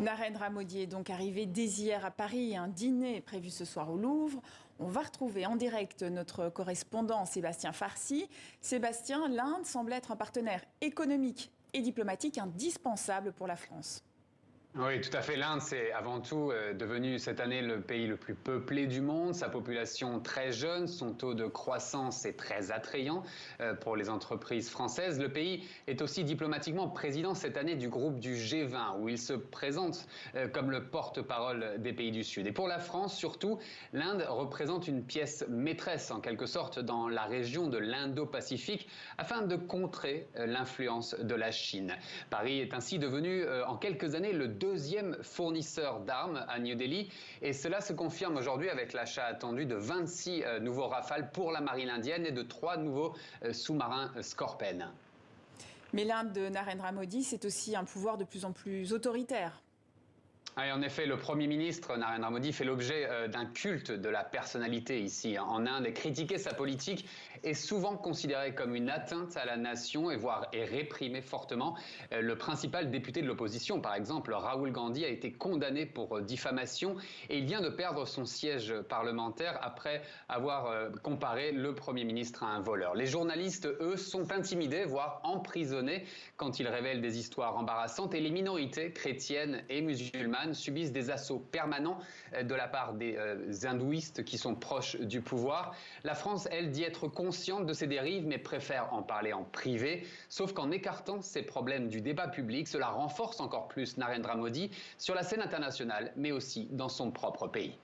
Narendra Modi est donc arrivé dès hier à Paris. Un dîner est prévu ce soir au Louvre. On va retrouver en direct notre correspondant Sébastien Farsi. Sébastien, l'Inde semble être un partenaire économique et diplomatique indispensable pour la France. Oui, tout à fait. L'Inde, c'est avant tout devenu cette année le pays le plus peuplé du monde. Sa population très jeune, son taux de croissance est très attrayant pour les entreprises françaises. Le pays est aussi diplomatiquement président cette année du groupe du G20, où il se présente comme le porte-parole des pays du Sud. Et pour la France, surtout, l'Inde représente une pièce maîtresse, en quelque sorte, dans la région de l'Indo-Pacifique, afin de contrer l'influence de la Chine. Paris est ainsi devenu, en quelques années, le deuxième fournisseur d'armes à New Delhi, et cela se confirme aujourd'hui avec l'achat attendu de 26 nouveaux Rafales pour la marine indienne et de 3 nouveaux sous-marins Scorpène. Mais l'Inde de Narendra Modi, c'est aussi un pouvoir de plus en plus autoritaire. Et en effet, le Premier ministre Narendra Modi fait l'objet d'un culte de la personnalité ici en Inde. Et critiquer sa politique est souvent considéré comme une atteinte à la nation et voire est réprimé fortement. Le principal député de l'opposition, par exemple, Rahul Gandhi, a été condamné pour diffamation et il vient de perdre son siège parlementaire après avoir comparé le Premier ministre à un voleur. Les journalistes, eux, sont intimidés, voire emprisonnés quand ils révèlent des histoires embarrassantes, et les minorités chrétiennes et musulmanes subissent des assauts permanents de la part des hindouistes qui sont proches du pouvoir. La France, elle, dit être consciente de ces dérives, mais préfère en parler en privé. Sauf qu'en écartant ces problèmes du débat public, cela renforce encore plus Narendra Modi sur la scène internationale, mais aussi dans son propre pays.